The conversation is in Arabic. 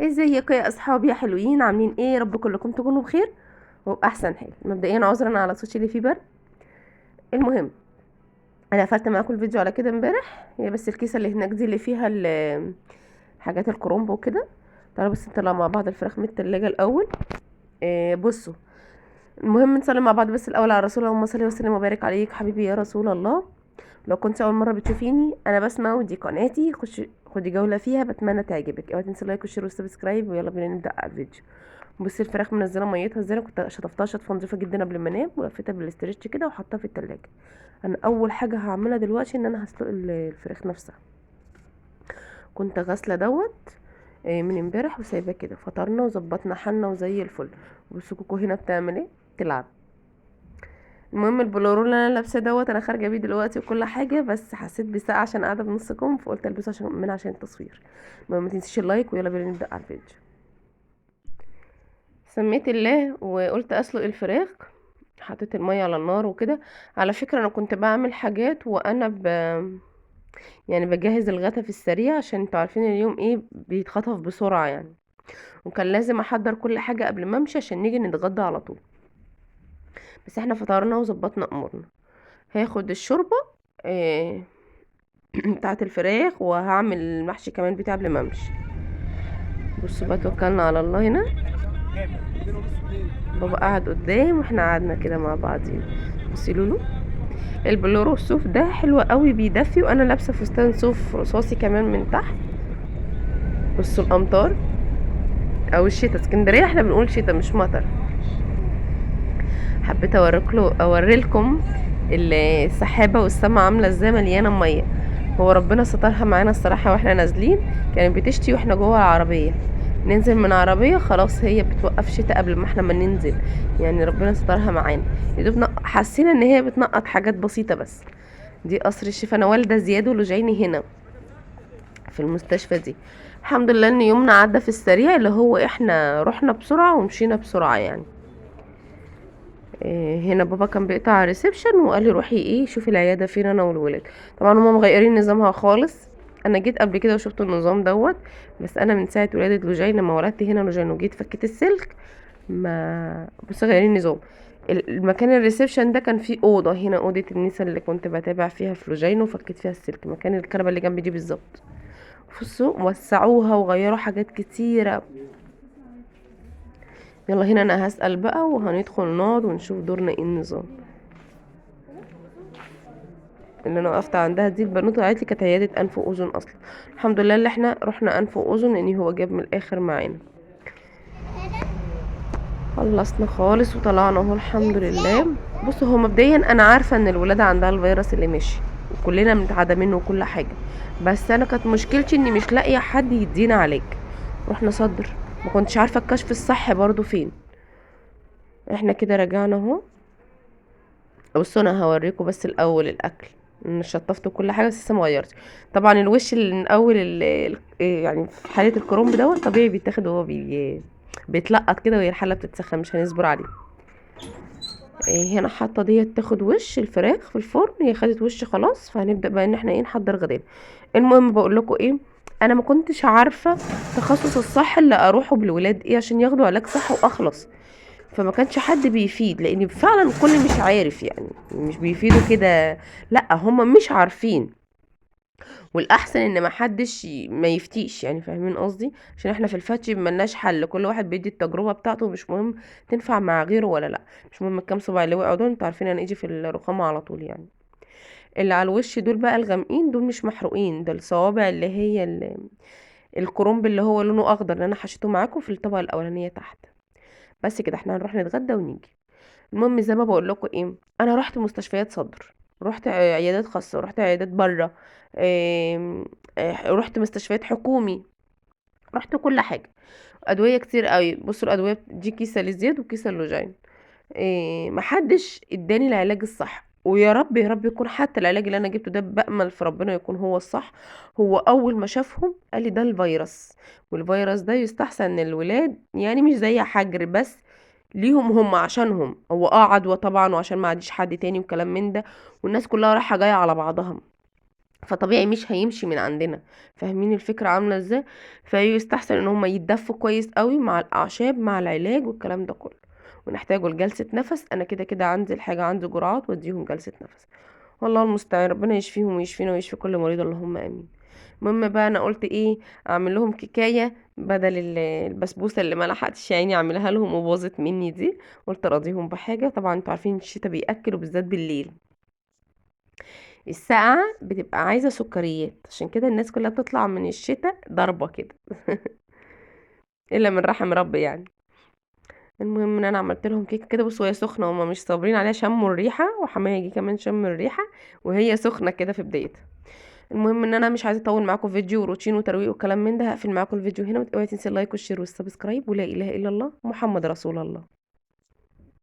ازيكم يا اصحابي يا حلوين، عاملين ايه؟ رب كلكم تكونوا بخير وباحسن حال. مبدئيا عذرا على صوتي اللي فيه برد. المهم، انا قفلت معاكم الفيديو على كده امبارح، هي بس الكيسه اللي هناك دي اللي فيها حاجات الكرنب وكده. تعالوا بس نطلع مع بعض الفراخ من التلاجة الاول. بصوا، المهم نصلي مع بعض بس الاول على الرسول. اللهم صل وسلم وبارك عليك حبيبي يا رسول الله. لو كنت اول مره بتشوفيني، انا بسمة ودي قناتي، خدي جوله فيها، بتمنى تعجبك. اوعي تنسي اللايك والشير والسبسكرايب، ويلا بينا نبدا على الفيديو. بصي الفراخ منزله ميتها ازاي. انا كنت شطفتها شطفه نظيفه جدا قبل ما انام، ولفيتها بالاسترتش كده وحطها في التلاجة. انا اول حاجه هعملها دلوقتي ان انا هسلق الفراخ نفسها. كنت غاسله دوت من امبارح وسايباه كده. فطرنا وظبطنا حالنا وزي الفل. بصوا كوكو هنا بتعمل ايه، تلعب. المهم البلورو اللي انا لابسه دوت انا خارجه بيه دلوقتي وكل حاجه، بس حسيت بساعه عشان قاعده بنص كم، فقلت البسه عشان التصوير. المهم ما تنسيش اللايك، ويلا بينا نبدا على الفيديو. سميت الله وقلت اسلق الفراخ. حطيت المية على النار وكده. على فكرة انا كنت بعمل حاجات وانا يعني بجهز الغدا في السريع، عشان انتوا عارفين اليوم ايه بيتخطف بسرعة يعني. وكان لازم احضر كل حاجة قبل ما امشي عشان نيجي نتغدى على طول. بس احنا فطرنا وظبطنا امورنا. هاخد الشوربة إيه بتاعت الفراخ، وهعمل المحشي كمان بتاع قبل ما امشي. بصوا بقى، توكلنا على الله هنا. بابا قاعد قدام واحنا قعدنا كده مع بعضين. بصي لولو، البلورو الصوف ده حلو قوي بيدفي، وانا لابسه فستان صوف رصاصي كمان من تحت. بصوا الامطار او الشتا، اسكندريه احنا بنقول شتا مش مطر. حبيت اوريلكم السحابه والسما عامله ازاي مليانه ميه. هو ربنا سترها معانا الصراحه، واحنا نازلين كانت بتشتي واحنا جوه العربيه. ننزل من عربيه خلاص هي بتوقف شتا قبل ما احنا ما ننزل. يعني ربنا سترها معانا. يدوب حسينا ان هي بتنقط حاجات بسيطه بس. دي قصر الشفا، انا والده زياد ولجيني هنا في المستشفى دي. الحمد لله ان يومنا عدى في السريع، اللي هو احنا رحنا بسرعة ومشينا بسرعة يعني. هنا بابا كان بيقطع ريسبشن وقال لي روحي شوفي العيادة فين انا والولاد. طبعا هما مغيرين نظامها خالص. انا جيت قبل كده وشفت النظام دوت. بس انا من ساعة ولادة لوجين لما ولدت هنا لوجين وجيت فكيت السلك. ما بص غيرين النظام. المكان الريسبشن ده كان فيه اوضه هنا، اوضه النساء اللي كنت بتابع فيها في لوجين، وفكيت فيها السلك مكان الكنبه اللي جنبي دي بالظبط. بصوا وسعوها وغيروا حاجات كتيرة. يلا هنا انا هسأل بقى وهندخل نقعد ونشوف دورنا ايه النظام. اللي انا وقفت عندها دي البنوتة قالت لي كانت عيادة انف واذن اصلا. الحمد لله اللي احنا رحنا انف واذن، لان هو جاب من الاخر معانا. خلصنا خالص وطلعنا اهو الحمد لله. بصوا هو مبدئيا انا عارفة ان الولادة عندها الفيروس اللي مشي، وكلنا بنتعدى منه وكل حاجة. بس انا كانت مشكلتي اني مش لاقية حد يدينا علاج. رحنا صدر، ما كنتش عارفة الكشف الصح برضو فين. احنا كده رجعنا اهو. بصوا انا هوريكم بس الاول الاكل. انا شطفت كل حاجه بس لسه ما غيرتش. طبعا الوش اللي من اول يعني في حاله الكرنب دوت طبيعي بيتاخد وهو بيتلقط كده، وهي الحله بتتسخن مش هنصبر عليه. هنا حاطه ديت تاخد وش الفراخ في الفرن، هي خدت وش خلاص. فهنبدا بقى ان احنا نحضر غدانا. المهم بقول لكم انا ما كنتش عارفه التخصص الصح اللي اروحه بالولاد عشان ياخدوا علاج صح واخلص. فما كانش حد بيفيد، لان فعلا الكل مش عارف يعني، مش بيفيدوا كده. لا هم مش عارفين. والاحسن ان ما حدش ما يفتيش يعني، فاهمين قصدي؟ عشان احنا في الفتش ملناش حل، كل واحد بيدي التجربه بتاعته، مش مهم تنفع مع غيره ولا لا. مش مهم الكام صباع اللي وقعوا دول، انتوا عارفين انا ايدي في الرخامه على طول يعني. اللي على الوش دول بقى الغامقين دول مش محروقين، ده الصوابع اللي هي الكرنب اللي هو لونه اخضر، اللي انا حشيته معاكم في الطبقه الاولانيه تحت. بس كده احنا هنروح نتغدى ونيجي. المهم زي ما بقول لكم انا رحت مستشفيات صدر، رحت عيادات خاصه، رحت عيادات بره. رحت مستشفيات حكومي. رحت كل حاجه. ادويه كتير قوي. بصوا الادويه دي كيسه للزيت وكيسه للوجين. محدش اداني العلاج الصح، ويا رب يا رب يكون حتى العلاج اللي انا جبته ده بأمل في ربنا يكون هو الصح. هو اول ما شافهم قال لي ده الفيروس، والفيروس ده يستحسن الولاد يعني مش زي حجر بس ليهم هم، عشانهم هو عدوى طبعا، وعشان ما عاديش حد تاني وكلام من ده. والناس كلها رايحه جايه على بعضها. فطبيعي مش هيمشي من عندنا. فاهمين الفكرة عاملة ازاي؟ فيستحسن ان هم يتدفوا كويس قوي مع الاعشاب مع العلاج والكلام ده كله، ونحتاجوا لجلسة نفس. انا كده كده عندي الحاجة، عندي جرعات واديهم جلسة نفس. والله المستعان، ربنا يشفيهم ويشفينا ويشفي كل مريض، اللهم امين. المهم بقى انا قلت ايه، اعمل لهم كيكايه بدل البسبوسه اللي ما لحقتش يا عيني اعملها لهم وباظت مني دي. قلت اراضيهم بحاجه. طبعا انتوا عارفين الشتا بياكل وبالذات بالليل، الساقعه بتبقى عايزه سكريات، عشان كده الناس كلها بتطلع من الشتا ضربه كده. الا من رحم ربي يعني. المهم ان انا عملت لهم كيكه كده، بصوا وهي سخنه، هما مش صابرين عليها، شموا الريحه وحماية يجي كمان شم الريحه وهي سخنه كده في بدايتها. المهم ان انا مش عايزه اطول معاكم فيديو وروتين وترويق وكلام من ده، هقفل معاكم الفيديو هنا. اوعي تنسي اللايك والشير والسبسكرايب، ولا اله الا الله محمد رسول الله.